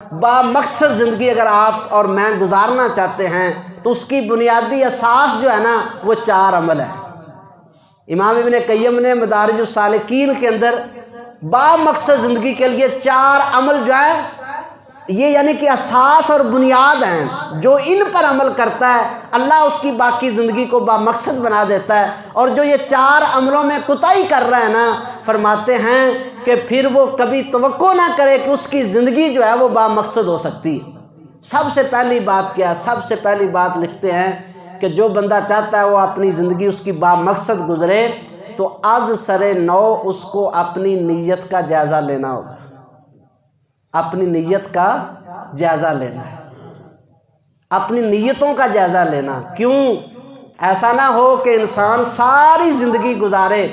با مقصد زندگی اگر آپ اور میں گزارنا چاہتے ہیں تو اس کی بنیادی اساس جو ہے نا وہ 4 عمل ہے۔ امام ابن قیم نے مدارج السالکین کے اندر با مقصد زندگی کے لیے 4 عمل جو ہے یہ یعنی کہ اساس اور بنیاد ہیں، جو ان پر عمل کرتا ہے اللہ اس کی باقی زندگی کو با مقصد بنا دیتا ہے، اور جو یہ 4 عملوں میں کوتاہی کر رہا ہے نا، فرماتے ہیں کہ پھر وہ کبھی توقع نہ کرے کہ اس کی زندگی جو ہے وہ با مقصد ہو سکتی ہے۔ سب سے پہلی بات کیا؟ سب سے پہلی بات لکھتے ہیں کہ جو بندہ چاہتا ہے وہ اپنی زندگی اس کی با مقصد گزرے تو از سر نو اس کو اپنی نیت کا جائزہ لینا ہوگا، اپنی نیت کا جائزہ لینا ہے، اپنی نیتوں کا جائزہ لینا۔ کیوں؟ ایسا نہ ہو کہ انسان ساری زندگی گزارے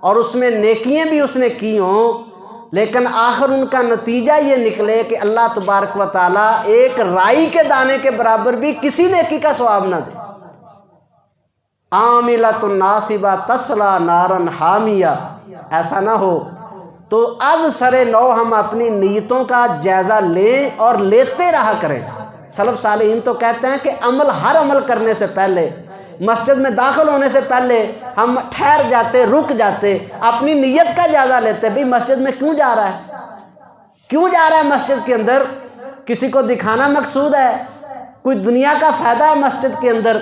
اور اس میں نیکیاں بھی اس نے کی ہوں، لیکن آخر ان کا نتیجہ یہ نکلے کہ اللہ تبارک و تعالیٰ ایک رائی کے دانے کے برابر بھی کسی نیکی کا ثواب نہ دے۔ عاملۃ ناصبہ تصلیٰ نارا حامیہ، ایسا نہ ہو۔ تو از سر نو ہم اپنی نیتوں کا جائزہ لیں اور لیتے رہا کریں۔ سلف صالحین تو کہتے ہیں کہ ہر عمل کرنے سے پہلے، مسجد میں داخل ہونے سے پہلے ہم ٹھہر جاتے، رک جاتے، اپنی نیت کا جائزہ لیتے، بھئی مسجد میں کیوں جا رہا ہے؟ کیوں جا رہا ہے مسجد کے اندر؟ کسی کو دکھانا مقصود ہے؟ کوئی دنیا کا فائدہ ہے مسجد کے اندر؟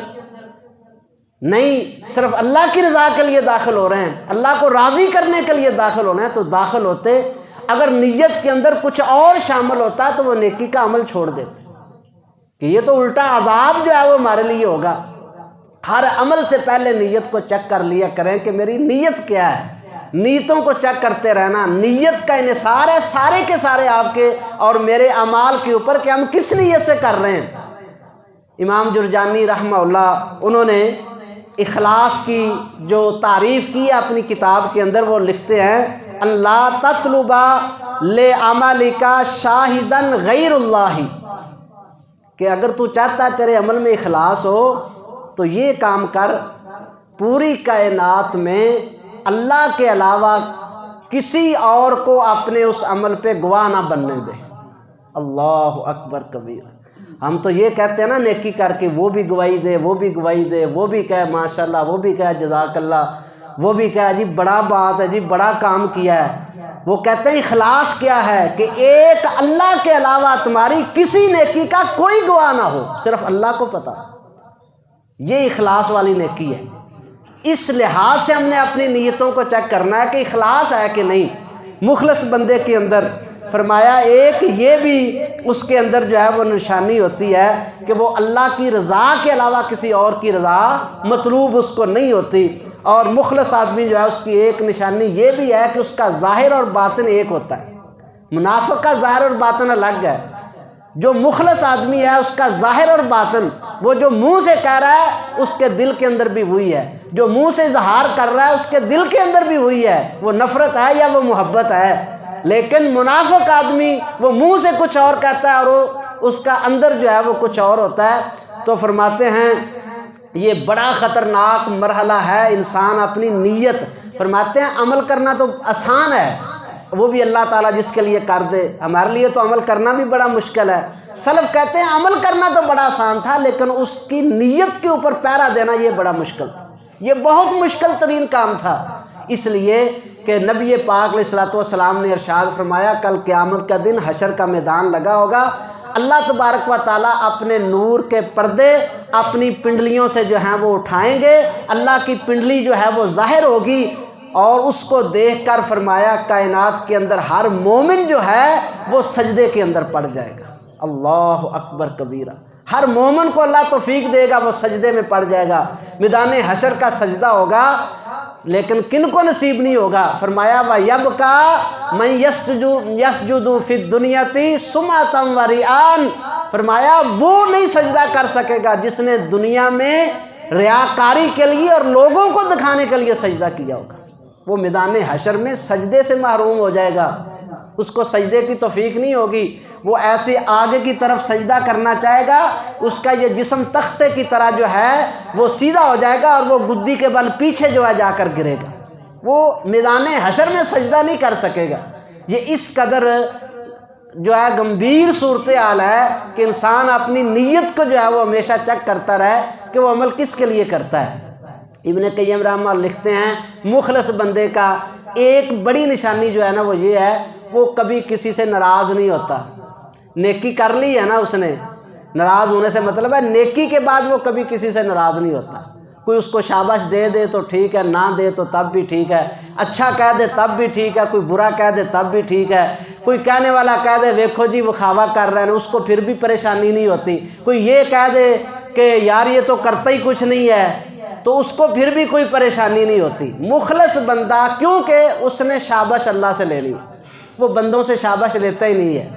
نہیں، صرف اللہ کی رضا کے لیے داخل ہو رہے ہیں، اللہ کو راضی کرنے کے لیے داخل ہو رہے ہیں۔ تو داخل ہوتے اگر نیت کے اندر کچھ اور شامل ہوتا تو وہ نیکی کا عمل چھوڑ دیتے، کہ یہ تو الٹا عذاب جو ہے وہ ہمارے لیے ہوگا۔ ہر عمل سے پہلے نیت کو چیک کر لیا کریں کہ میری نیت کیا ہے، نیتوں کو چیک کرتے رہنا۔ نیت کا انحصار ہے سارے کے سارے آپ کے اور میرے اعمال کے اوپر کہ ہم کس نیت سے کر رہے ہیں۔ امام جرجانی رحمہ اللہ انہوں نے اخلاص کی جو تعریف کی ہے اپنی کتاب کے اندر، وہ لکھتے ہیں اللہ تطلبا لعملک شاہدا غیر اللہ، کہ اگر تو چاہتا ہے تیرے عمل میں اخلاص ہو تو یہ کام کر، پوری کائنات میں اللہ کے علاوہ کسی اور کو اپنے اس عمل پہ گواہ نہ بننے دے۔ اللہ اکبر کبیر۔ ہم تو یہ کہتے ہیں نا نیکی کر کے وہ بھی گواہی دے، وہ بھی گواہی دے، وہ بھی کہے ماشاءاللہ، وہ بھی کہے جزاک اللہ، وہ بھی کہے جی بڑا بات ہے، جی بڑا کام کیا ہے۔ وہ کہتے ہیں اخلاص کیا ہے کہ ایک اللہ کے علاوہ تمہاری کسی نیکی کا کوئی گواہ نہ ہو، صرف اللہ کو پتہ۔ یہ اخلاص والی نیکی ہے۔ اس لحاظ سے ہم نے اپنی نیتوں کو چیک کرنا ہے کہ اخلاص ہے کہ نہیں مخلص بندے کے اندر۔ فرمایا ایک یہ بھی اس کے اندر جو ہے وہ نشانی ہوتی ہے کہ وہ اللہ کی رضا کے علاوہ کسی اور کی رضا مطلوب اس کو نہیں ہوتی۔ اور مخلص آدمی جو ہے اس کی ایک نشانی یہ بھی ہے کہ اس کا ظاہر اور باطن ایک ہوتا ہے۔ منافق کا ظاہر اور باطن الگ ہے، جو مخلص آدمی ہے اس کا ظاہر اور باطن، وہ جو منہ سے کہہ رہا ہے اس کے دل کے اندر بھی وہی ہے، جو منہ سے اظہار کر رہا ہے اس کے دل کے اندر بھی وہی ہے، وہ نفرت ہے یا وہ محبت ہے۔ لیکن منافق آدمی وہ منہ سے کچھ اور کہتا ہے اور اس کا اندر جو ہے وہ کچھ اور ہوتا ہے۔ تو فرماتے ہیں یہ بڑا خطرناک مرحلہ ہے انسان اپنی نیت۔ فرماتے ہیں عمل کرنا تو آسان ہے، وہ بھی اللہ تعالیٰ جس کے لیے کر دے، ہمارے لیے تو عمل کرنا بھی بڑا مشکل ہے۔ سلف کہتے ہیں عمل کرنا تو بڑا آسان تھا لیکن اس کی نیت کے اوپر پہرا دینا یہ بڑا مشکل تھا، یہ بہت مشکل ترین کام تھا۔ اس لیے کہ نبی پاک علیہ الصلوۃ والسلام نے ارشاد فرمایا کل قیامت کا دن حشر کا میدان لگا ہوگا، اللہ تبارک و تعالیٰ اپنے نور کے پردے اپنی پنڈلیوں سے جو ہیں وہ اٹھائیں گے، اللہ کی پنڈلی جو ہے وہ ظاہر ہوگی اور اس کو دیکھ کر فرمایا کائنات کے اندر ہر مومن جو ہے وہ سجدے کے اندر پڑ جائے گا۔ اللہ اکبر کبیرہ۔ ہر مومن کو اللہ توفیق دے گا وہ سجدے میں پڑ جائے گا، میدان حشر کا سجدہ ہوگا، لیکن کن کو نصیب نہیں ہوگا؟ فرمایا وَيَبْقَى مَن يَسْجُدُ فِي الدُّنْيَةِ سُمْعَةً وَرِئَاءً۔ فرمایا وہ نہیں سجدہ کر سکے گا جس نے دنیا میں ریاکاری کے لیے اور لوگوں کو دکھانے کے لیے سجدہ کیا ہوگا، وہ میدان حشر میں سجدے سے محروم ہو جائے گا، اس کو سجدے کی توفیق نہیں ہوگی۔ وہ ایسے آگے کی طرف سجدہ کرنا چاہے گا، اس کا یہ جسم تختے کی طرح جو ہے وہ سیدھا ہو جائے گا اور وہ گدی کے بل پیچھے جو ہے جا کر گرے گا، وہ میدان حشر میں سجدہ نہیں کر سکے گا۔ یہ اس قدر جو ہے گمبھیر صورتحال ہے کہ انسان اپنی نیت کو جو ہے وہ ہمیشہ چیک کرتا رہے کہ وہ عمل کس کے لیے کرتا ہے۔ ابن قیم رحمہ اللہ لکھتے ہیں مخلص بندے کا ایک بڑی نشانی جو ہے نا وہ یہ ہے، وہ کبھی کسی سے ناراض نہیں ہوتا۔ نیکی کر لی ہے نا اس نے، ناراض ہونے سے مطلب ہے نیکی کے بعد وہ کبھی کسی سے ناراض نہیں ہوتا۔ کوئی اس کو شاباش دے دے تو ٹھیک ہے، نہ دے تو تب بھی ٹھیک ہے، اچھا کہہ دے تب بھی ٹھیک ہے، کوئی برا کہہ دے تب بھی ٹھیک ہے، کوئی کہنے والا کہہ دے ویکھو جی وہ کھاوا کر رہے ہیں، اس کو پھر بھی پریشانی نہیں ہوتی۔ کوئی یہ کہہ دے کہ یار یہ تو کرتا ہی کچھ نہیں ہے، تو اس کو پھر بھی کوئی پریشانی نہیں ہوتی۔ مخلص بندہ کیونکہ اس نے شاباش اللہ سے لے لی، وہ بندوں سے شاباش لیتا ہی نہیں ہے۔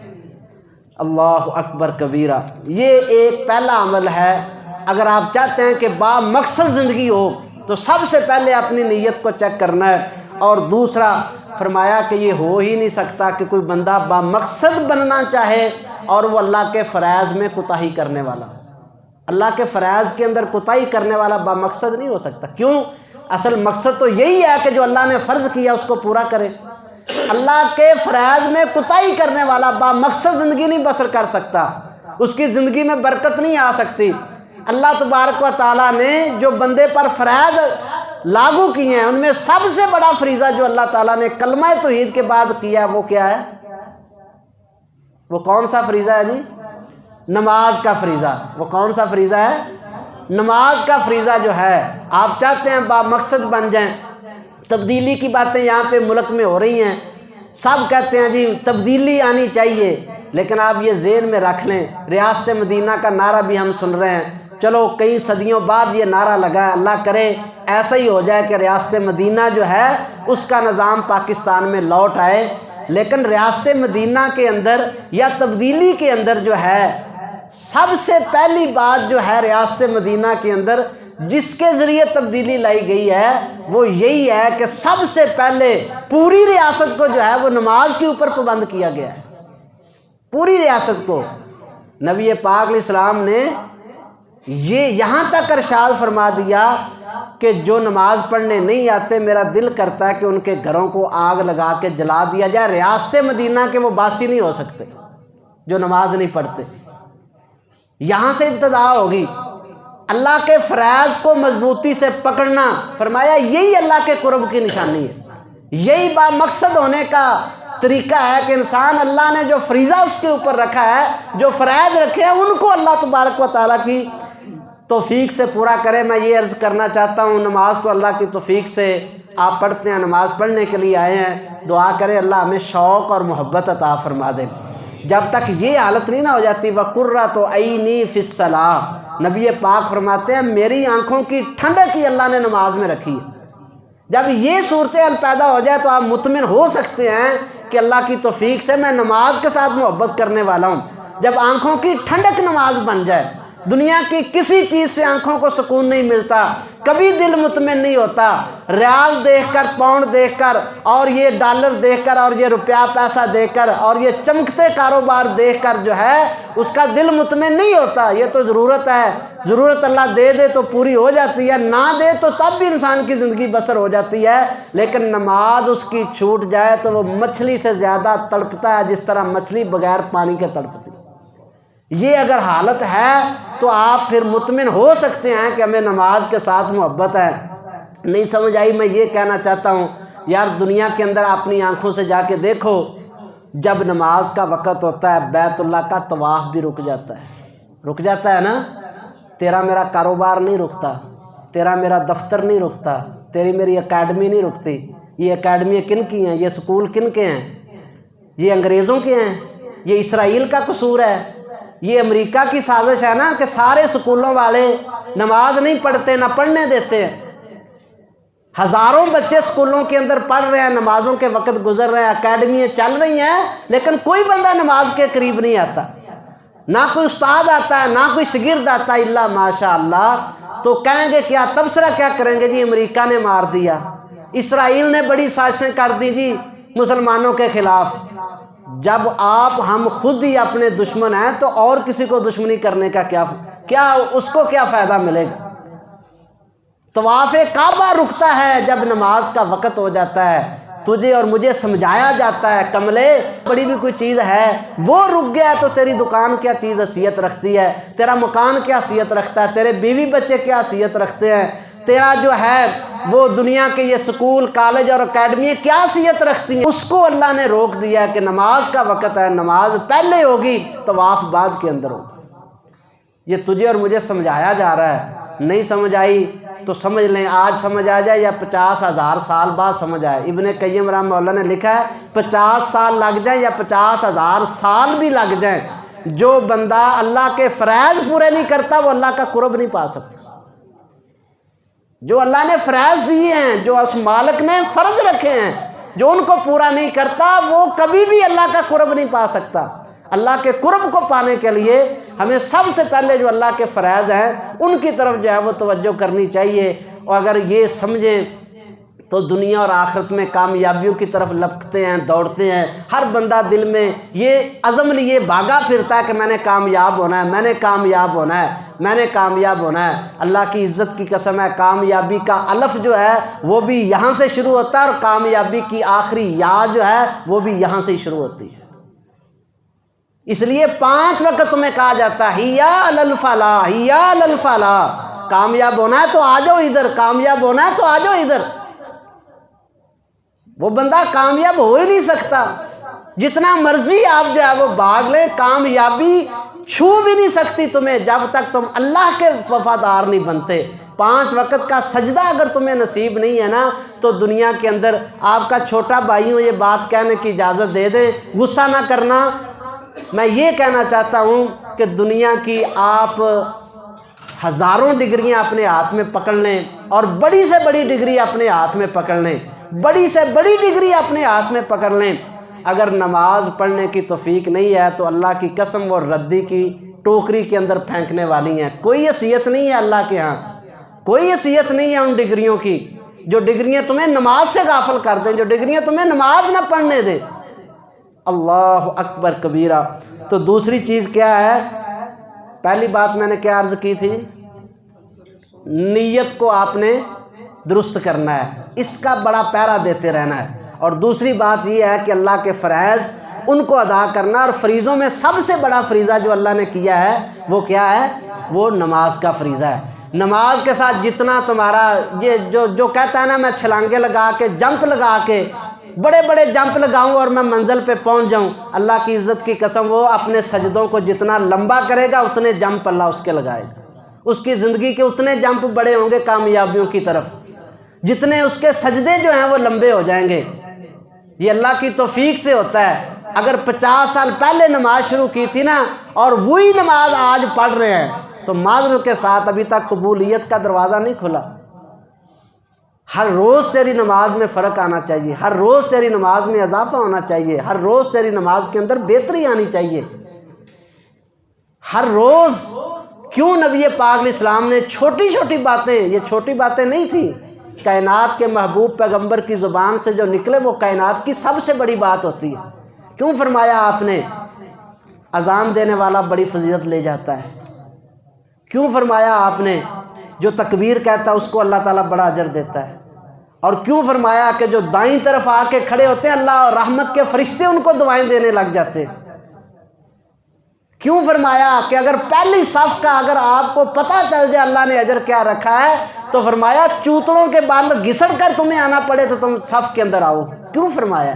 اللہ اکبر کبیرہ، یہ ایک پہلا عمل ہے۔ اگر آپ چاہتے ہیں کہ با مقصد زندگی ہو تو سب سے پہلے اپنی نیت کو چیک کرنا ہے۔ اور دوسرا فرمایا کہ یہ ہو ہی نہیں سکتا کہ کوئی بندہ با مقصد بننا چاہے اور وہ اللہ کے فرائض میں کوتاہی کرنے والا، اللہ کے فرائض کے اندر کوتاہی کرنے والا با مقصد نہیں ہو سکتا۔ کیوں؟ اصل مقصد تو یہی ہے کہ جو اللہ نے فرض کیا اس کو پورا کرے۔ اللہ کے فرائض میں کوتاہی کرنے والا با مقصد زندگی نہیں بسر کر سکتا، اس کی زندگی میں برکت نہیں آ سکتی۔ اللہ تبارک و تعالیٰ نے جو بندے پر فرائض لاگو کیے ہیں ان میں سب سے بڑا فریضہ جو اللہ تعالیٰ نے کلمہ توحید کے بعد کیا ہے وہ کیا ہے؟ وہ کون سا فریضہ ہے جی؟ نماز کا فریضہ۔ وہ کون سا فریضہ ہے؟ نماز کا فریضہ جو ہے۔ آپ چاہتے ہیں با مقصد بن جائیں، تبدیلی کی باتیں یہاں پہ ملک میں ہو رہی ہیں، سب کہتے ہیں جی تبدیلی آنی چاہیے، لیکن آپ یہ ذہن میں رکھ لیں ریاست مدینہ کا نعرہ بھی ہم سن رہے ہیں، چلو کئی صدیوں بعد یہ نعرہ لگا ہے، اللہ کرے ایسا ہی ہو جائے کہ ریاست مدینہ جو ہے اس کا نظام پاکستان میں لوٹ آئے۔ لیکن ریاست مدینہ کے اندر یا تبدیلی کے اندر جو ہے سب سے پہلی بات جو ہے ریاست مدینہ کے اندر جس کے ذریعے تبدیلی لائی گئی ہے وہ یہی ہے کہ سب سے پہلے پوری ریاست کو جو ہے وہ نماز کے اوپر پابند کیا گیا ہے۔ پوری ریاست کو نبی پاک علیہ السلام نے یہ یہاں تک ارشاد فرما دیا کہ جو نماز پڑھنے نہیں آتے میرا دل کرتا ہے کہ ان کے گھروں کو آگ لگا کے جلا دیا جائے۔ ریاست مدینہ کے وہ باسی نہیں ہو سکتے جو نماز نہیں پڑھتے۔ یہاں سے ابتدا ہوگی۔ اللہ کے فرائض کو مضبوطی سے پکڑنا، فرمایا یہی اللہ کے قرب کی نشانی ہے، یہی با مقصد ہونے کا طریقہ ہے کہ انسان اللہ نے جو فریضہ اس کے اوپر رکھا ہے، جو فرائض رکھے ہیں ان کو اللہ تبارک و تعالیٰ کی توفیق سے پورا کرے۔ میں یہ عرض کرنا چاہتا ہوں نماز تو اللہ کی توفیق سے آپ پڑھتے ہیں، نماز پڑھنے کے لیے آئے ہیں، دعا کریں اللہ ہمیں شوق اور محبت عطا فرما دے۔ جب تک یہ حالت نہیں نہ ہو جاتی وَقُرَّةُ عَيْنِي فِي الصَّلَاةِ، نبی پاک فرماتے ہیں میری آنکھوں کی ٹھنڈک ہی اللہ نے نماز میں رکھی ہے۔ جب یہ صورتحال پیدا ہو جائے تو آپ مطمئن ہو سکتے ہیں کہ اللہ کی توفیق سے میں نماز کے ساتھ محبت کرنے والا ہوں۔ جب آنکھوں کی ٹھنڈک نماز بن جائے، دنیا کی کسی چیز سے آنکھوں کو سکون نہیں ملتا، کبھی دل مطمئن نہیں ہوتا، ریال دیکھ کر، پاؤنڈ دیکھ کر، اور یہ ڈالر دیکھ کر، اور یہ روپیہ پیسہ دیکھ کر، اور یہ چمکتے کاروبار دیکھ کر جو ہے اس کا دل مطمئن نہیں ہوتا۔ یہ تو ضرورت ہے، ضرورت اللہ دے دے تو پوری ہو جاتی ہے، نہ دے تو تب بھی انسان کی زندگی بسر ہو جاتی ہے۔ لیکن نماز اس کی چھوٹ جائے تو وہ مچھلی سے زیادہ تڑپتا ہے جس طرح مچھلی بغیر پانی کے تڑپتی۔ یہ اگر حالت ہے تو آپ پھر مطمئن ہو سکتے ہیں کہ ہمیں نماز کے ساتھ محبت ہے۔ نہیں سمجھ آئی؟ میں یہ کہنا چاہتا ہوں یار دنیا کے اندر اپنی آنکھوں سے جا کے دیکھو، جب نماز کا وقت ہوتا ہے بیت اللہ کا طواف بھی رک جاتا ہے نا۔ تیرا میرا کاروبار نہیں رکتا، تیرا میرا دفتر نہیں رکتا، تیری میری اکیڈمی نہیں رکتی۔ یہ اکیڈمی کن کی ہیں؟ یہ سکول کن کے ہیں؟ یہ انگریزوں کے ہیں؟ یہ اسرائیل کا قصور ہے؟ یہ امریکہ کی سازش ہے نا کہ سارے سکولوں والے نماز نہیں پڑھتے، نہ پڑھنے دیتے ہیں۔ ہزاروں بچے سکولوں کے اندر پڑھ رہے ہیں، نمازوں کے وقت گزر رہے ہیں، اکیڈمیاں چل رہی ہیں، لیکن کوئی بندہ نماز کے قریب نہیں آتا، نہ کوئی استاد آتا ہے، نہ کوئی شاگرد آتا ہے الا ماشاء اللہ۔ تو کہیں گے کیا تبصرہ کیا کریں گے جی؟ امریکہ نے مار دیا، اسرائیل نے بڑی سازشیں کر دی جی مسلمانوں کے خلاف۔ جب ہم خود ہی اپنے دشمن ہیں تو اور کسی کو دشمنی کرنے کا کیا اس کو کیا فائدہ ملے گا؟ طواف کعبہ رکتا ہے جب نماز کا وقت ہو جاتا ہے، تجھے اور مجھے سمجھایا جاتا ہے کملے بڑی بھی کوئی چیز ہے وہ رک گیا تو تیری دکان کیا چیز حیثیت رکھتی ہے، تیرا مکان کیا حیثیت رکھتا ہے، تیرے بیوی بچے کیا حیثیت رکھتے ہیں، تیرا جو ہے وہ دنیا کے یہ سکول کالج اور اکیڈمی کیا حیثیت رکھتی ہیں۔ اس کو اللہ نے روک دیا کہ نماز کا وقت ہے، نماز پہلے ہوگی، طواف بعد کے اندر ہوگی۔ یہ تجھے اور مجھے سمجھایا جا رہا ہے، نہیں سمجھ آئی تو سمجھ لیں آج سمجھ آ جائے یا 50,000 سال بعد سمجھ آئے۔ ابن قیم رحمہ اللہ نے لکھا ہے 50 سال لگ جائیں یا 50,000 سال بھی لگ جائیں، جو بندہ اللہ کے فرائض پورے نہیں کرتا وہ اللہ کا قرب نہیں پا سکتا۔ جو اللہ نے فرائض دیے ہیں، جو اس مالک نے فرض رکھے ہیں، جو ان کو پورا نہیں کرتا وہ کبھی بھی اللہ کا قرب نہیں پا سکتا۔ اللہ کے قرب کو پانے کے لیے ہمیں سب سے پہلے جو اللہ کے فرائض ہیں ان کی طرف جو ہے وہ توجہ کرنی چاہیے، اور اگر یہ سمجھیں تو دنیا اور آخرت میں کامیابیوں کی طرف لپکتے ہیں، دوڑتے ہیں۔ ہر بندہ دل میں یہ عزم لیے بھاگا پھرتا ہے کہ میں نے کامیاب ہونا ہے، میں نے کامیاب ہونا ہے، میں نے کامیاب ہونا ہے۔ اللہ کی عزت کی قسم ہے کامیابی کا الف جو ہے وہ بھی یہاں سے شروع ہوتا ہے، اور کامیابی کی آخری یا جو ہے وہ بھی یہاں سے ہی شروع ہوتی ہے۔ اس لیے 5 وقت تمہیں کہا جاتا ہے ہیا للفلاح، ہیا للفلاح، کامیاب ہونا ہے تو آ جاؤ ادھر، کامیاب ہونا ہے تو آ جاؤ ادھر۔ وہ بندہ کامیاب ہو ہی نہیں سکتا، جتنا مرضی آپ جو ہے وہ بھاگ لیں، کامیابی چھو بھی نہیں سکتی تمہیں جب تک تم اللہ کے وفادار نہیں بنتے۔ 5 وقت کا سجدہ اگر تمہیں نصیب نہیں ہے نا تو دنیا کے اندر آپ کا چھوٹا بھائی ہوں، یہ بات کہنے کی اجازت دے دیں، غصہ نہ کرنا۔ میں یہ کہنا چاہتا ہوں کہ دنیا کی آپ ہزاروں ڈگریاں اپنے ہاتھ میں پکڑ لیں اور بڑی سے بڑی ڈگری اپنے ہاتھ میں پکڑ لیں، بڑی سے بڑی ڈگری اپنے ہاتھ میں پکڑ لیں، اگر نماز پڑھنے کی توفیق نہیں ہے تو اللہ کی قسم وہ ردی کی ٹوکری کے اندر پھینکنے والی ہیں۔ کوئی حیثیت نہیں ہے اللہ کے ہاں، کوئی حیثیت نہیں ہے ان ڈگریوں کی جو ڈگریاں تمہیں نماز سے غافل کر دیں، جو ڈگریاں تمہیں نماز نہ پڑھنے دیں۔ اللہ اکبر کبیرہ۔ تو دوسری چیز کیا ہے؟ پہلی بات میں نے کیا عرض کی تھی؟ نیت کو آپ نے درست کرنا ہے، اس کا بڑا پیرا دیتے رہنا ہے۔ اور دوسری بات یہ ہے کہ اللہ کے فرائض ان کو ادا کرنا، اور فریضوں میں سب سے بڑا فریضہ جو اللہ نے کیا ہے وہ کیا ہے؟ وہ نماز کا فریضہ ہے۔ نماز کے ساتھ جتنا تمہارا یہ جو کہتا ہے نا میں چھلانگے لگا کے جمپ لگا کے بڑے بڑے جمپ لگاؤں اور میں منزل پہ پہنچ جاؤں، اللہ کی عزت کی قسم وہ اپنے سجدوں کو جتنا لمبا کرے گا اتنے جمپ اللہ اس کے لگائے گا، اس کی زندگی کے اتنے جمپ بڑے ہوں گے کامیابیوں کی طرف، جتنے اس کے سجدے جو ہیں وہ لمبے ہو جائیں گے۔ یہ اللہ کی توفیق سے ہوتا ہے۔ اگر 50 سال پہلے نماز شروع کی تھی نا اور وہی نماز آج پڑھ رہے ہیں تو معذرت کے ساتھ ابھی تک قبولیت کا دروازہ نہیں کھلا۔ ہر روز تیری نماز میں فرق آنا چاہیے، ہر روز تیری نماز میں اضافہ ہونا چاہیے، ہر روز تیری نماز کے اندر بہتری آنی چاہیے، ہر روز۔ کیوں نبی پاک علیہ السلام نے چھوٹی چھوٹی باتیں، یہ چھوٹی باتیں نہیں تھیں، کائنات کے محبوب پیغمبر کی زبان سے جو نکلے وہ کائنات کی سب سے بڑی بات ہوتی ہے۔ کیوں فرمایا آپ نے اذان دینے والا بڑی فضیلت لے جاتا ہے؟ کیوں فرمایا آپ نے جو تکبیر کہتا ہے اس کو اللہ تعالیٰ بڑا اجر دیتا ہے؟ اور کیوں فرمایا کہ جو دائیں طرف آ کے کھڑے ہوتے ہیں اللہ اور رحمت کے فرشتے ان کو دعائیں دینے لگ جاتے ہیں؟ کیوں فرمایا کہ اگر پہلی صف کا اگر آپ کو پتہ چل جائے اللہ نے اجر کیا رکھا ہے تو فرمایا چوتڑوں کے بال گھسڑ کر تمہیں آنا پڑے تو تم صف کے اندر آؤ؟ کیوں فرمایا؟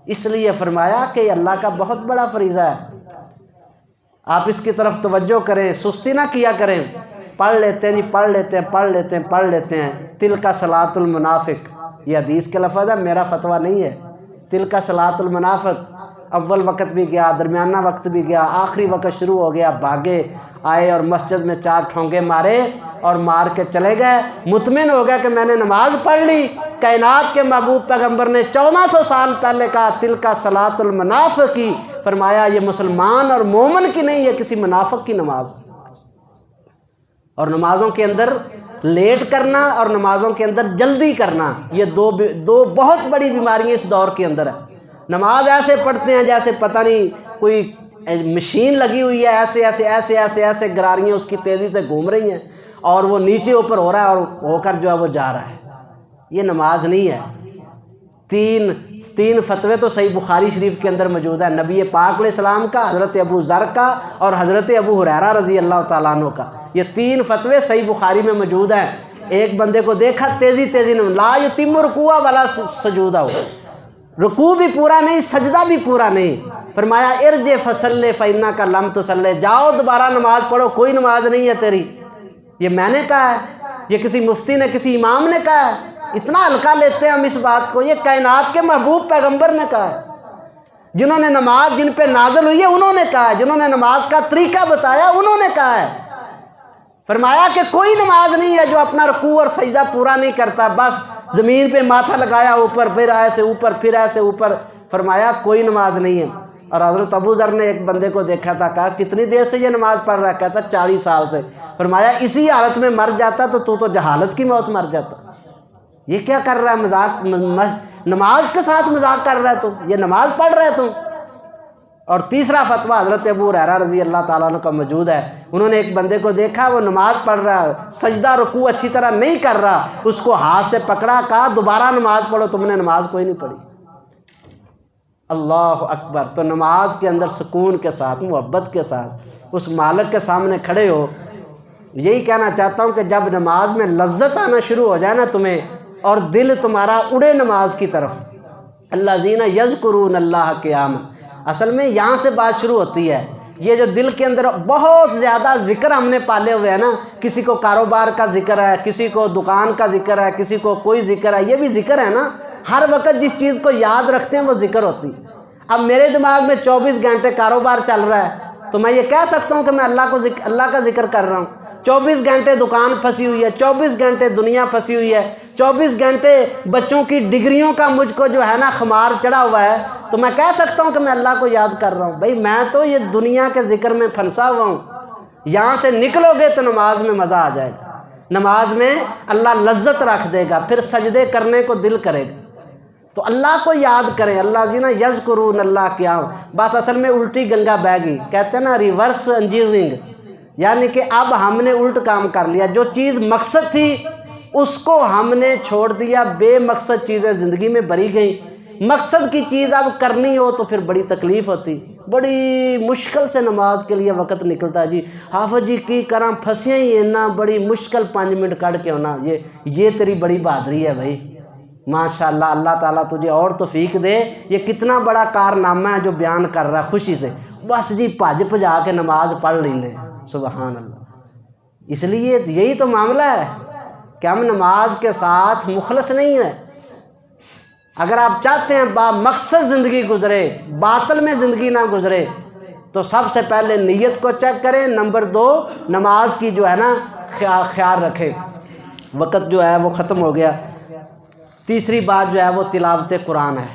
اس لیے فرمایا کہ یہ اللہ کا بہت بڑا فریضہ ہے، آپ اس کی طرف توجہ کریں، سستی نہ کیا کریں۔ پڑھ لیتے ہیں جی، پڑھ لیتے ہیں، پڑھ لیتے ہیں، پڑھ لیتے ہیں۔ تل کا صلاۃ المنافق، یہ حدیث کے لفظ ہے، میرا فتویٰ نہیں ہے۔ تل کا صلاۃ المنافق، اول وقت بھی گیا، درمیانہ وقت بھی گیا، آخری وقت شروع ہو گیا، بھاگے آئے اور مسجد میں 4 ٹھونگے مارے اور مار کے چلے گئے، مطمئن ہو گیا کہ میں نے نماز پڑھ لی۔ کائنات کے محبوب پیغمبر نے 1400 سال پہلے کہا تل کا صلاۃ المنافق کی، فرمایا یہ مسلمان اور مومن کی نہیں، یہ کسی منافق کی نماز۔ اور نمازوں کے اندر لیٹ کرنا اور نمازوں کے اندر جلدی کرنا، یہ دو بہت بڑی بیماریاں اس دور کے اندر ہے۔ نماز ایسے پڑھتے ہیں جیسے پتہ نہیں کوئی مشین لگی ہوئی ہے، ایسے ایسے ایسے ایسے ایسے گراریاں اس کی تیزی سے گھوم رہی ہیں اور وہ نیچے اوپر ہو رہا ہے اور ہو کر جو ہے وہ جا رہا ہے۔ یہ نماز نہیں ہے۔ تین فتوے تو صحیح بخاری شریف کے اندر موجود ہے، نبی پاک علیہ السلام کا، حضرت ابو ذر کا اور حضرت ابو ہریرہ رضی اللہ تعالیٰ عنہ کا۔ یہ 3 فتوے صحیح بخاری میں موجود ہیں۔ ایک بندے کو دیکھا تیزی لا یتم رکوع ولا سجودہ، رکوع بھی پورا نہیں، سجدہ بھی پورا نہیں، فرمایا ارجع فصلی فإنک لم تصلی، جاؤ دوبارہ نماز پڑھو، کوئی نماز نہیں ہے تیری۔ یہ میں نے کہا ہے، یہ کسی مفتی نے، کسی امام نے کہا ہے؟ اتنا ہلکا لیتے ہیں ہم اس بات کو۔ یہ کائنات کے محبوب پیغمبر نے کہا ہے، جنہوں نے نماز جن پہ نازل ہوئی ہے انہوں نے کہا ہے، جنہوں نے نماز کا طریقہ بتایا انہوں نے کہا ہے۔ فرمایا کہ کوئی نماز نہیں ہے جو اپنا رکوع اور سجدہ پورا نہیں کرتا، بس زمین پہ ماتھا لگایا اوپر، پھر ایسے اوپر، پھر ایسے اوپر، فرمایا کوئی نماز نہیں ہے۔ اور حضرت ابو ذر نے ایک بندے کو دیکھا تھا، کہا کتنی دیر سے یہ نماز پڑھ رہا ہے؟ کہتا 40 سال سے۔ فرمایا اسی حالت میں مر جاتا تو جہالت کی موت مر جاتا۔ یہ کیا کر رہا ہے؟ مذاق، نماز کے ساتھ مذاق کر رہا ہے تو، یہ نماز پڑھ رہا ہے تو۔ اور تیسرا فتویٰ حضرت ابو ہریرہ رضی اللہ تعالیٰ عنہ کا موجود ہے، انہوں نے ایک بندے کو دیکھا وہ نماز پڑھ رہا ہے، سجدہ رکوع اچھی طرح نہیں کر رہا، اس کو ہاتھ سے پکڑا، کہا دوبارہ نماز پڑھو، تم نے نماز کوئی نہیں پڑھی۔ اللہ اکبر۔ تو نماز کے اندر سکون کے ساتھ، محبت کے ساتھ اس مالک کے سامنے کھڑے ہو۔ یہی کہنا چاہتا ہوں کہ جب نماز میں لذت آنا شروع ہو جائے نا تمہیں، اور دل تمہارا اڑے نماز کی طرف، الذین یذکرون اللہ قیاما، اصل میں یہاں سے بات شروع ہوتی ہے۔ یہ جو دل کے اندر بہت زیادہ ذکر ہم نے پالے ہوئے ہیں نا، کسی کو کاروبار کا ذکر ہے، کسی کو دکان کا ذکر ہے، کسی کو کوئی ذکر ہے، یہ بھی ذکر ہے نا۔ ہر وقت جس چیز کو یاد رکھتے ہیں وہ ذکر ہوتی ہے۔ اب میرے دماغ میں 24 گھنٹے کاروبار چل رہا ہے تو میں یہ کہہ سکتا ہوں کہ میں اللہ کا ذکر کر رہا ہوں۔ 24 گھنٹے دکان پھنسی ہوئی ہے، 24 گھنٹے دنیا پھنسی ہوئی ہے، 24 گھنٹے بچوں کی ڈگریوں کا مجھ کو جو ہے نا خمار چڑھا ہوا ہے، تو میں کہہ سکتا ہوں کہ میں اللہ کو یاد کر رہا ہوں؟ بھائی میں تو یہ دنیا کے ذکر میں پھنسا ہوا ہوں۔ یہاں سے نکلو گے تو نماز میں مزہ آ جائے گا، نماز میں اللہ لذت رکھ دے گا، پھر سجدے کرنے کو دل کرے گا۔ تو اللہ کو یاد کریں، اللہ زینا یذکرون اللہ قیام۔ بس اصل میں الٹی گنگا بہہ گئی، کہتے ہیں نا ریورس انجینئرنگ، یعنی کہ اب ہم نے الٹ کام کر لیا۔ جو چیز مقصد تھی اس کو ہم نے چھوڑ دیا، بے مقصد چیزیں زندگی میں بری گئیں۔ مقصد کی چیز اب کرنی ہو تو پھر بڑی تکلیف ہوتی، بڑی مشکل سے نماز کے لیے وقت نکلتا ہے۔ جی حافظ جی کی کرم پھنسیاں ہی اینا بڑی مشکل 5 منٹ کٹ کے ہونا، یہ تیری بڑی بہادری ہے بھائی، ماشاءاللہ، اللہ تعالیٰ تجھے اور توفیق دے۔ یہ کتنا بڑا کارنامہ ہے جو بیان کر رہا ہے خوشی سے، بس جی بھج بھجا کے نماز پڑھ لیندے، سبحان اللہ۔ اس لیے یہی تو معاملہ ہے کہ ہم نماز کے ساتھ مخلص نہیں ہیں۔ اگر آپ چاہتے ہیں با مقصد زندگی گزرے، باطل میں زندگی نہ گزرے، تو سب سے پہلے نیت کو چیک کریں، نمبر 2 نماز کی جو ہے نا خیال رکھیں۔ وقت جو ہے وہ ختم ہو گیا۔ تیسری بات جو ہے وہ تلاوت قرآن ہے۔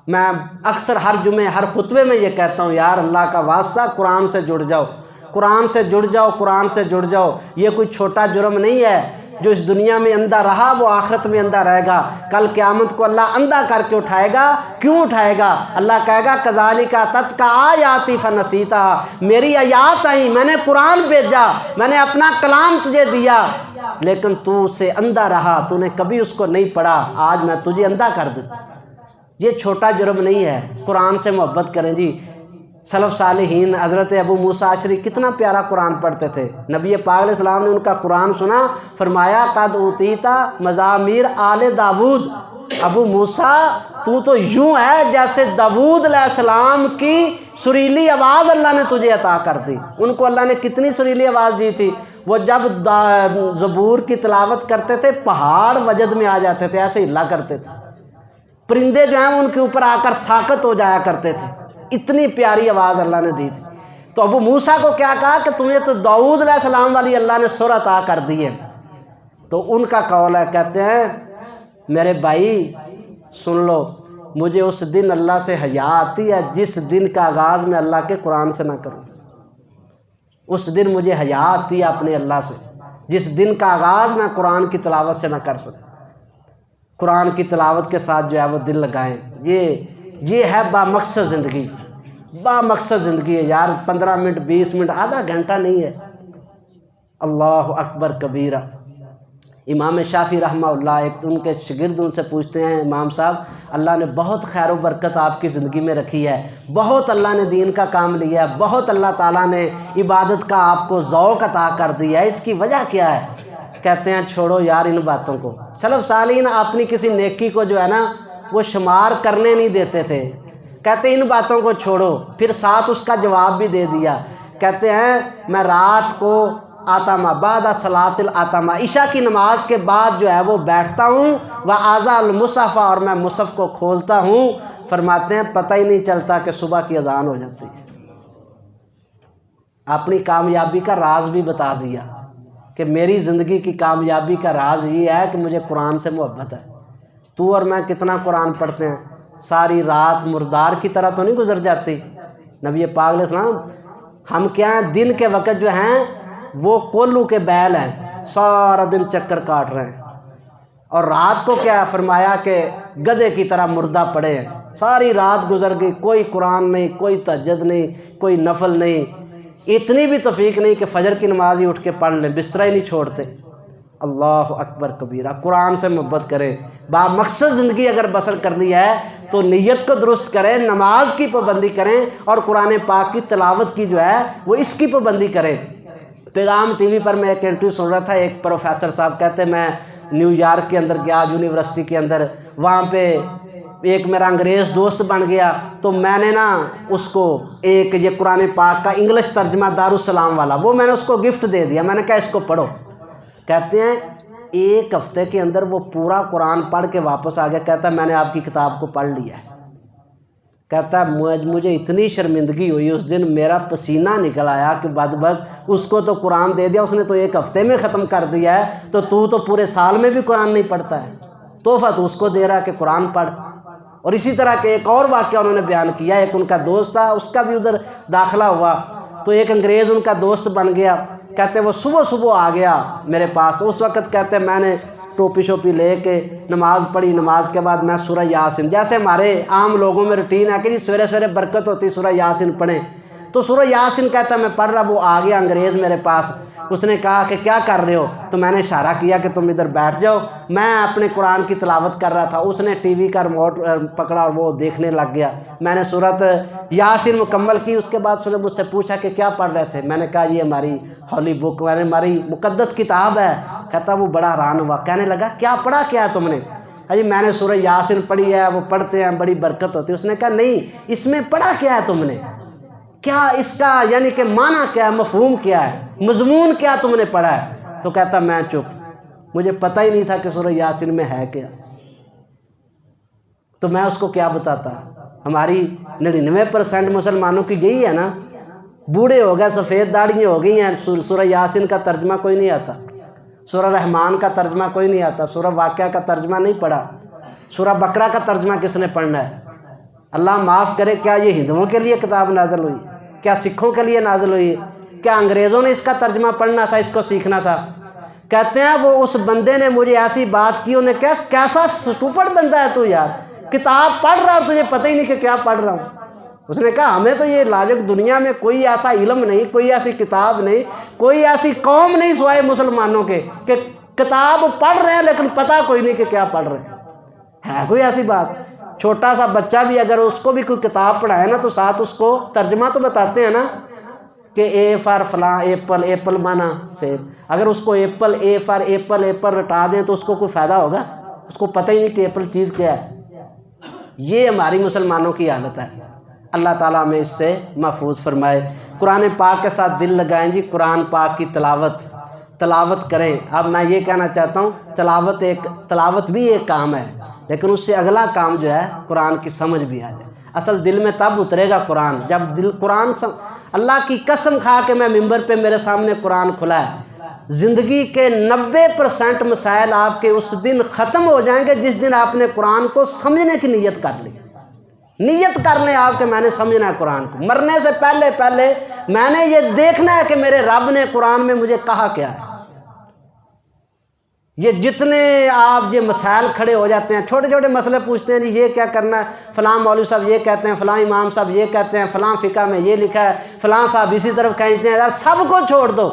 میں اکثر ہر جمعے ہر خطبے میں یہ کہتا ہوں، یار اللہ کا واسطہ قرآن سے جڑ جاؤ، قرآن سے جڑ جاؤ، قرآن سے جڑ جاؤ۔ یہ کوئی چھوٹا جرم نہیں ہے، جو اس دنیا میں اندھا رہا وہ آخرت میں اندھا رہے گا، کل قیامت کو اللہ اندھا کر کے اٹھائے گا۔ کیوں اٹھائے گا؟ اللہ کہے گا کذالک اتتک آیاتی فنسیتھا، میری آیات آئیں، میں نے قرآن بھیجا، میں نے اپنا کلام تجھے دیا، لیکن تو اس سے اندھا رہا، تو نے کبھی اس کو نہیں پڑھا، آج میں تجھے اندھا کر دوں۔ یہ چھوٹا جرم نہیں ہے، قرآن سے محبت کریں جی۔ سلف صالحین حضرت ابو موسیٰ اشعری کتنا پیارا قرآن پڑھتے تھے، نبی پاک علیہ السلام نے ان کا قرآن سنا، فرمایا قد اوتیتا مزامیر آل داود، ابو موسیٰ تو یوں ہے جیسے داود علیہ السلام کی سریلی آواز اللہ نے تجھے عطا کر دی۔ ان کو اللہ نے کتنی سریلی آواز دی تھی، وہ جب زبور کی تلاوت کرتے تھے پہاڑ وجد میں آ جاتے تھے، ایسے ہلا کرتے تھے، پرندے جو ہیں ان کے اوپر آ کر ساکت ہو جایا کرتے تھے، اتنی پیاری آواز اللہ نے دی تھی۔ تو ابو موسیٰ کو کیا کہا کہ تمہیں تو داؤد علیہ السلام والی اللہ نے سر عطا کر دی ہے۔ تو ان کا قول ہے، کہتے ہیں میرے بھائی سن لو، مجھے اس دن اللہ سے حیا آتی ہے جس دن کا آغاز میں اللہ کے قرآن سے نہ کروں، اس دن مجھے حیا آتی ہے اپنے اللہ سے جس دن کا آغاز میں قرآن کی تلاوت سے نہ کر سکوں۔ قرآن کی تلاوت کے ساتھ جو ہے وہ دل لگائیں، یہ ہے با مقصد زندگی، با مقصد زندگی ہے یار۔ 15 منٹ 20 منٹ آدھا گھنٹہ نہیں ہے، اللہ اکبر کبیرہ۔ امام شافعی رحمہ اللہ، ایک ان کے شاگرد ان سے پوچھتے ہیں امام صاحب اللہ نے بہت خیر و برکت آپ کی زندگی میں رکھی ہے، بہت اللہ نے دین کا کام لیا ہے، بہت اللہ تعالیٰ نے عبادت کا آپ کو ذوق عطا کر دیا ہے، اس کی وجہ کیا ہے؟ کہتے ہیں چھوڑو یار ان باتوں کو۔ سلف صالحین اپنی کسی نیکی کو جو ہے نا وہ شمار کرنے نہیں دیتے تھے، کہتے ان باتوں کو چھوڑو۔ پھر ساتھ اس کا جواب بھی دے دیا، کہتے ہیں میں رات کو آتما بعد صلاۃ العتمہ، عشاء کی نماز کے بعد جو ہے وہ بیٹھتا ہوں، وآذا المصحف، اور میں مصحف کو کھولتا ہوں، فرماتے ہیں پتہ ہی نہیں چلتا کہ صبح کی اذان ہو جاتی ہے۔ اپنی کامیابی کا راز بھی بتا دیا کہ میری زندگی کی کامیابی کا راز یہ ہے کہ مجھے قرآن سے محبت ہے۔ تو اور میں کتنا قرآن پڑھتے ہیں، ساری رات مردار کی طرح تو نہیں گزر جاتی۔ نبی پاک علیہ السلام ہم کیا ہیں، دن کے وقت جو ہیں وہ کولو کے بیل ہیں، سارا دن چکر کاٹ رہے ہیں، اور رات کو کیا فرمایا کہ گدھے کی طرح مردہ پڑے ہیں، ساری رات گزر گئی، کوئی قرآن نہیں، کوئی تہجد نہیں، کوئی نفل نہیں، اتنی بھی توفیق نہیں کہ فجر کی نماز ہی اٹھ کے پڑھ لیں، بستر ہی نہیں چھوڑتے۔ اللہ اکبر کبیرہ، قرآن سے محبت کریں، با مقصد زندگی اگر بسر کرنی ہے تو نیت کو درست کریں، نماز کی پابندی کریں، اور قرآن پاک کی تلاوت کی جو ہے وہ اس کی پابندی کریں۔ پیغام ٹی وی پر میں ایک انٹرویو سن رہا تھا، ایک پروفیسر صاحب کہتے میں نیو یارک کے اندر گیا، یونیورسٹی کے اندر، وہاں پہ ایک میرا انگریز دوست بن گیا، تو میں نے نا اس کو ایک یہ قرآن پاک کا انگلش ترجمہ دارالسلام والا وہ میں نے اس کو گفٹ دے دیا، میں نے کہا اس کو پڑھو۔ کہتے ہیں ایک ہفتے کے اندر وہ پورا قرآن پڑھ کے واپس آ گیا، کہتا ہے میں نے آپ کی کتاب کو پڑھ لیا ہے۔ کہتا ہے مجھے اتنی شرمندگی ہوئی اس دن، میرا پسینہ نکل آیا کہ بدبخت اس کو تو قرآن دے دیا، اس نے تو ایک ہفتے میں ختم کر دیا ہے، تو پورے سال میں بھی قرآن نہیں پڑھتا ہے، تحفہ تو اس کو دے رہا کہ قرآن پڑھ۔ اور اسی طرح کے ایک اور واقعہ انہوں نے بیان کیا، ایک ان کا دوست تھا، اس کا بھی ادھر داخلہ ہوا، تو ایک انگریز ان کا دوست بن گیا، کہتے وہ صبح آ گیا میرے پاس، تو اس وقت کہتے میں نے ٹوپی شوپی لے کے نماز پڑھی، نماز کے بعد میں سورہ یاسین، جیسے ہمارے عام لوگوں میں روٹین ہے کہ جی سویرے سویرے برکت ہوتی سورہ یاسین پڑھیں، تو سورہ یاسین کہتا میں پڑھ رہا، وہ آ گیا انگریز میرے پاس، اس نے کہا کہ کیا کر رہے ہو؟ تو میں نے اشارہ کیا کہ تم ادھر بیٹھ جاؤ، میں اپنے قرآن کی تلاوت کر رہا تھا، اس نے ٹی وی کا ریموٹ پکڑا اور وہ دیکھنے لگ گیا، میں نے سورۃ یاسین مکمل کی، اس کے بعد اس نے مجھ سے پوچھا کہ کیا پڑھ رہے تھے؟ میں نے کہا یہ ہماری ہولی بک، ہماری مقدس کتاب ہے۔ کہتا وہ بڑا حیران ہوا، کہنے لگا کیا پڑھا کیا تم نے؟ جی میں نے سورہ یاسین پڑھی ہے، وہ پڑھتے ہیں بڑی برکت ہوتی ہے۔ اس نے کہا نہیں، اس میں پڑھا کیا ہے تم نے؟ کیا اس کا یعنی کہ معنی کیا ہے، مفہوم کیا ہے، مضمون کیا تم نے پڑھا ہے؟ تو کہتا میں چپ، مجھے پتہ ہی نہیں تھا کہ سورہ یاسین میں ہے کیا، تو میں اس کو کیا بتاتا۔ ہماری 99% مسلمانوں کی یہی ہے نا، بوڑھے ہو گئے، سفید داڑھیاں ہو گئی ہیں، سورہ یاسین کا ترجمہ کوئی نہیں آتا، سورہ رحمان کا ترجمہ کوئی نہیں آتا، سورہ واقعہ کا ترجمہ نہیں پڑھا، سورہ بقرہ کا ترجمہ کس نے پڑھنا ہے؟ اللہ معاف کرے، کیا یہ ہندوؤں کے لیے کتاب نازل ہوئی؟ کیا سکھوں کے لیے نازل ہوئی؟ کیا انگریزوں نے اس کا ترجمہ پڑھنا تھا، اس کو سیکھنا تھا؟ کہتے ہیں وہ اس بندے نے مجھے ایسی بات کی، انہیں کہا کیسا سٹوپڈ بندہ ہے تو یار، کتاب پڑھ رہا ہوں تجھے پتہ ہی نہیں کہ کیا پڑھ رہا ہوں۔ اس نے کہا ہمیں تو یہ لاجک دنیا میں کوئی ایسا علم نہیں، کوئی ایسی کتاب نہیں، کوئی ایسی قوم نہیں سوائے مسلمانوں کے کہ کتاب پڑھ رہے ہیں لیکن پتہ کوئی نہیں کہ کیا پڑھ رہے ہیں۔ ہے کوئی ایسی بات؟ چھوٹا سا بچہ بھی اگر اس کو بھی کوئی کتاب پڑھائے نا تو ساتھ اس کو ترجمہ تو بتاتے ہیں نا کہ اے فار فلاں ایپل، ایپل مانا سیب، اگر اس کو apple, A for apple, apple رٹا دیں تو اس کو کوئی فائدہ ہوگا؟ اس کو پتہ ہی نہیں کہ ایپل چیز کیا ہے۔ یہ ہماری مسلمانوں کی حالت ہے، اللہ تعالیٰ ہمیں اس سے محفوظ فرمائے۔ قرآن پاک کے ساتھ دل لگائیں جی، قرآن پاک کی تلاوت کریں۔ اب میں یہ کہنا چاہتا ہوں، تلاوت بھی ایک کام ہے، لیکن اس سے اگلا کام جو ہے قرآن کی سمجھ بھی آ جائے۔ اصل دل میں تب اترے گا قرآن جب اللہ کی قسم کھا کے میں ممبر پہ میرے سامنے قرآن کھلا ہے، زندگی کے 90% مسائل آپ کے اس دن ختم ہو جائیں گے جس دن آپ نے قرآن کو سمجھنے کی نیت کر لی۔ نیت کر لیں آپ کہ میں نے سمجھنا ہے قرآن کو، مرنے سے پہلے میں نے یہ دیکھنا ہے کہ میرے رب نے قرآن میں مجھے کہا کیا ہے۔ یہ جتنے آپ یہ مسائل کھڑے ہو جاتے ہیں، چھوٹے چھوٹے مسئلے پوچھتے ہیں، جی یہ کیا کرنا ہے، فلاں مولوی صاحب یہ کہتے ہیں، فلاں امام صاحب یہ کہتے ہیں، فلاں فقہ میں یہ لکھا ہے، فلاں صاحب اسی طرف کہتے ہیں، یار سب کو چھوڑ دو،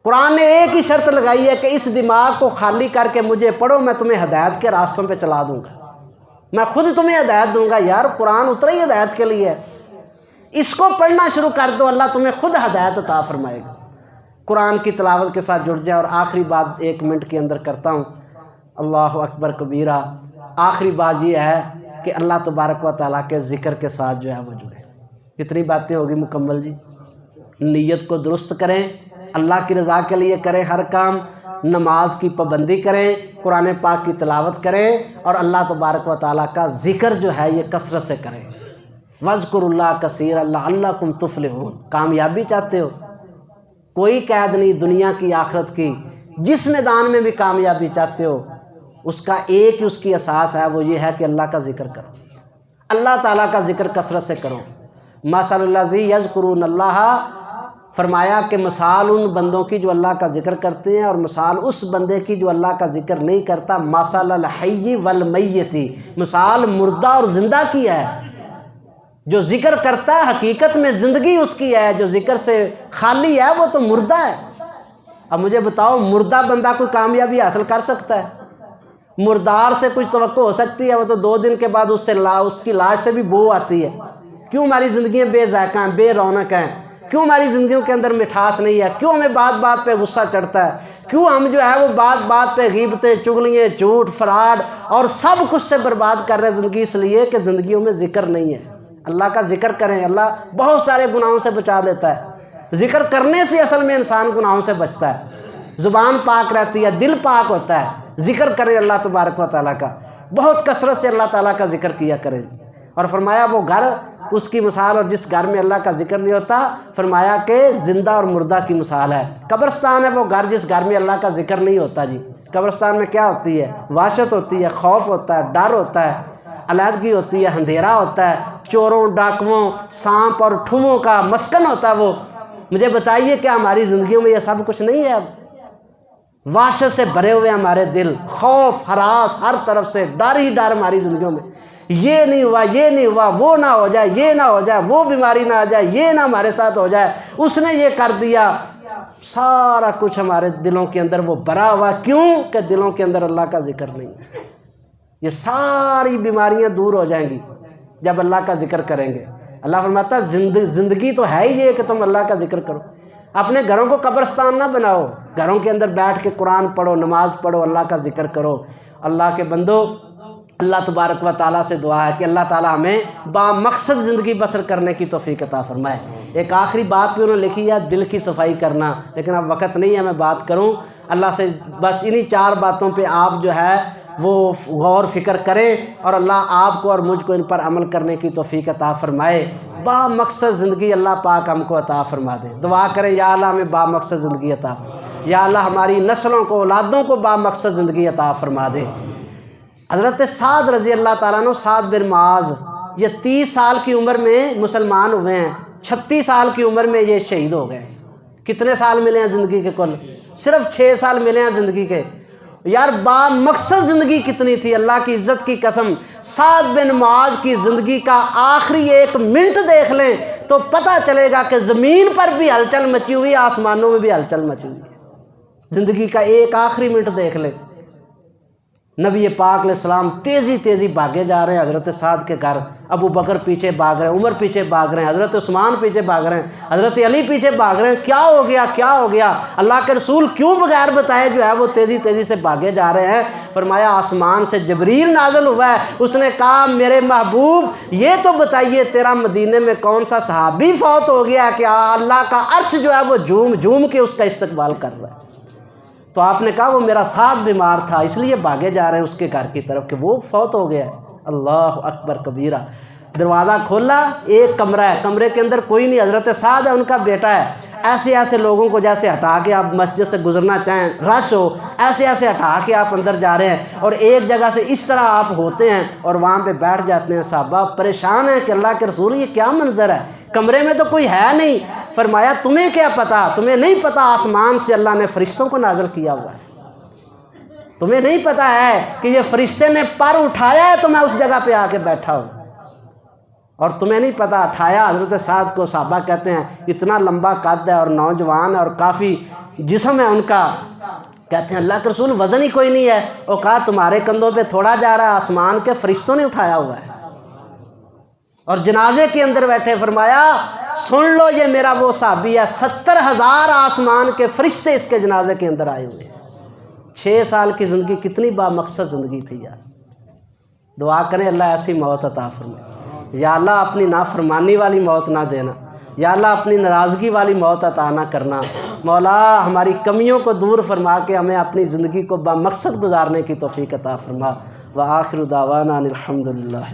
قرآن نے ایک ہی شرط لگائی ہے کہ اس دماغ کو خالی کر کے مجھے پڑھو، میں تمہیں ہدایت کے راستوں پہ چلا دوں گا، میں خود تمہیں ہدایت دوں گا۔ یار قرآن اترا ہی ہدایت کے لیے ہے، اس کو پڑھنا شروع کر دو، اللہ تمہیں خود ہدایت عطا فرمائے گا۔ قرآن کی تلاوت کے ساتھ جڑ جائے۔ اور آخری بات 1 منٹ کے اندر کرتا ہوں، اللہ اکبر کبیرہ، آخری بات یہ ہے کہ اللہ تبارک و تعالیٰ کے ذکر کے ساتھ جو ہے وہ جڑے۔ کتنی باتیں ہوگی مکمل جی؟ نیت کو درست کریں، اللہ کی رضا کے لیے کریں ہر کام، نماز کی پابندی کریں، قرآن پاک کی تلاوت کریں، اور اللہ تبارک و تعالیٰ کا ذکر جو ہے یہ کثرت سے کریں۔ وَاذْكُرُوا اللَّهَ كَثِيرًا لَعَلَّكُمْ تُفْلِحُونَ۔ کامیابی چاہتے ہو؟ کوئی قید نہیں دنیا کی آخرت کی، جس میدان میں بھی کامیابی چاہتے ہو اس کا ایک ہی اس کی اساس ہے، وہ یہ ہے کہ اللہ کا ذکر کرو، اللہ تعالیٰ کا ذکر کثرت سے کرو۔ مَثَلُ الَّذِينَ يَذْكُرُونَ اللَّهَ، فرمایا کہ مثال ان بندوں کی جو اللہ کا ذکر کرتے ہیں، اور مثال اس بندے کی جو اللہ کا ذکر نہیں کرتا، مَثَلَ الْحَيِّ وَالْمَيِّتِ، مثال مردہ اور زندہ کی ہے۔ جو ذکر کرتا ہے حقیقت میں زندگی اس کی ہے، جو ذکر سے خالی ہے وہ تو مردہ ہے۔ اب مجھے بتاؤ، مردہ بندہ کوئی کامیابی حاصل کر سکتا ہے؟ مردار سے کچھ توقع ہو سکتی ہے؟ وہ تو 2 دن کے بعد اس کی لاش سے بھی بو آتی ہے۔ کیوں ہماری زندگیاں بے ذائقہ ہیں، بے رونق ہیں؟ کیوں ہماری زندگیوں کے اندر مٹھاس نہیں ہے؟ کیوں ہمیں بات بات پہ غصہ چڑھتا ہے؟ کیوں ہم جو ہے وہ بات بات پہ غیبتیں، چغلیاں، جھوٹ، فراڈ اور سب کچھ سے برباد کر رہے ہیں زندگی؟ اس لیے کہ زندگیوں میں ذکر نہیں ہے۔ اللہ کا ذکر کریں، اللہ بہت سارے گناہوں سے بچا دیتا ہے۔ ذکر کرنے سے اصل میں انسان گناہوں سے بچتا ہے، زبان پاک رہتی ہے، دل پاک ہوتا ہے۔ ذکر کریں اللہ تبارک و تعالیٰ کا، بہت کثرت سے اللہ تعالیٰ کا ذکر کیا کریں۔ اور فرمایا وہ گھر، اس کی مثال، اور جس گھر میں اللہ کا ذکر نہیں ہوتا، فرمایا کہ زندہ اور مردہ کی مثال ہے۔ قبرستان ہے وہ گھر جس گھر میں اللہ کا ذکر نہیں ہوتا جی۔ قبرستان میں کیا ہوتی ہے؟ وحشت ہوتی ہے، خوف ہوتا ہے، ڈر ہوتا ہے، علیحدگی ہوتی ہے، اندھیرا ہوتا ہے، چوروں، ڈاکوؤں، سانپ اور ٹھوؤں کا مسکن ہوتا ہے وہ۔ مجھے بتائیے کہ ہماری زندگیوں میں یہ سب کچھ نہیں ہے؟ اب وحشت سے بھرے ہوئے ہمارے دل، خوف، ہراس، ہر طرف سے ڈر ہی ڈر ہماری زندگیوں میں۔ یہ نہیں ہوا، یہ نہیں ہوا، وہ نہ ہو جائے، یہ نہ ہو جائے، وہ بیماری نہ آ جائے، یہ نہ ہمارے ساتھ ہو جائے، اس نے یہ کر دیا۔ سارا کچھ ہمارے دلوں کے اندر وہ بھرا ہوا، کیوں کہ دلوں کے اندر اللہ کا ذکر نہیں ہے۔ یہ ساری بیماریاں دور ہو جائیں گی جب اللہ کا ذکر کریں گے۔ اللہ فرماتا ہے زندگی تو ہے ہی یہ کہ تم اللہ کا ذکر کرو۔ اپنے گھروں کو قبرستان نہ بناؤ، گھروں کے اندر بیٹھ کے قرآن پڑھو، نماز پڑھو، اللہ کا ذکر کرو۔ اللہ کے بندو، اللہ تبارک و تعالیٰ سے دعا ہے کہ اللہ تعالیٰ ہمیں با مقصد زندگی بسر کرنے کی توفیق عطا فرمائے۔ ایک آخری بات بھی انہوں نے لکھی ہے، دل کی صفائی کرنا، لیکن اب وقت نہیں ہے میں بات کروں۔ اللہ سے بس انہی 4 باتوں پہ آپ جو ہے وہ غور فکر کریں، اور اللہ آپ کو اور مجھ کو ان پر عمل کرنے کی توفیق عطا فرمائے۔ با مقصد زندگی اللہ پاک ہم کو عطا فرما دے۔ دعا کریں، یا اللہ ہمیں با مقصد زندگی عطا فرما، یا اللہ ہماری نسلوں کو، اولادوں کو با مقصد زندگی عطا فرما دے۔ حضرت سعد رضی اللہ تعالیٰ عنہ، سعد بن معاذ، یہ 30 سال کی عمر میں مسلمان ہوئے ہیں، 36 سال کی عمر میں یہ شہید ہو گئے۔ کتنے سال ملے ہیں زندگی کے کل؟ صرف 6 سال ملے ہیں زندگی کے۔ یار با مقصد زندگی کتنی تھی، اللہ کی عزت کی قسم۔ سعد بن معاذ کی زندگی کا آخری 1 منٹ دیکھ لیں تو پتہ چلے گا کہ زمین پر بھی ہلچل مچی ہوئی، آسمانوں میں بھی ہلچل مچی ہوئی ہے۔ زندگی کا ایک آخری منٹ دیکھ لیں۔ نبی پاک علیہ السلام تیزی بھاگے جا رہے ہیں حضرت سعد کے گھر، ابو بکر پیچھے بھاگ رہے ہیں، عمر پیچھے بھاگ رہے ہیں، حضرت عثمان پیچھے بھاگ رہے ہیں، حضرت علی پیچھے بھاگ رہے ہیں۔ کیا ہو گیا، کیا ہو گیا؟ اللہ کے رسول کیوں بغیر بتائے جو ہے وہ تیزی سے بھاگے جا رہے ہیں؟ فرمایا آسمان سے جبریل نازل ہوا ہے، اس نے کہا میرے محبوب یہ تو بتائیے تیرا مدینے میں کون سا صحابی فوت ہو گیا کہ اللہ کا عرش جو ہے وہ جھوم کے اس کا استقبال کر رہا ہے؟ تو آپ نے کہا وہ میرا ساتھ بیمار تھا، اس لیے بھاگے جا رہے ہیں اس کے گھر کی طرف کہ وہ فوت ہو گیا ہے۔ اللہ اکبر کبیرہ۔ دروازہ کھولا، ایک کمرہ ہے، کمرے کے اندر کوئی نہیں، حضرت سعد ہے، ان کا بیٹا ہے۔ ایسے لوگوں کو جیسے ہٹا کے آپ مسجد سے گزرنا چاہیں، رش ہو، ایسے ہٹا کے آپ اندر جا رہے ہیں، اور ایک جگہ سے اس طرح آپ ہوتے ہیں اور وہاں پہ بیٹھ جاتے ہیں۔ صحابہ پریشان ہیں کہ اللہ کے رسول یہ کیا منظر ہے، کمرے میں تو کوئی ہے نہیں۔ فرمایا تمہیں کیا پتا، تمہیں نہیں پتا آسمان سے اللہ نے فرشتوں کو نازل کیا ہوا ہے، تمہیں نہیں پتا ہے کہ یہ فرشتے نے پر اٹھایا ہے تو میں اس جگہ پہ آ کے بیٹھا ہوں۔ اور تمہیں نہیں پتہ اٹھایا حضرت سعد کو، صحابہ کہتے ہیں اتنا لمبا قد ہے اور نوجوان ہے اور کافی جسم ہے ان کا، کہتے ہیں اللہ کے رسول وزن ہی کوئی نہیں ہے، اور کہا تمہارے کندھوں پہ تھوڑا جا رہا ہے، آسمان کے فرشتوں نے اٹھایا ہوا ہے۔ اور جنازے کے اندر بیٹھے فرمایا سن لو یہ میرا وہ صحابی ہے، 70,000 آسمان کے فرشتے اس کے جنازے کے اندر آئے ہوئے ہیں۔ 6 سال کی زندگی کتنی با مقصد زندگی تھی یار۔ دعا کریں اللہ ایسی موت عطا فرمائے، یا اللہ اپنی نافرمانی والی موت نہ دینا، یا اللہ اپنی ناراضگی والی موت عطا نہ کرنا، مولا ہماری کمیوں کو دور فرما کے ہمیں اپنی زندگی کو با مقصد گزارنے کی توفیق عطا فرما۔ وآخر دعوانا الحمدللہ۔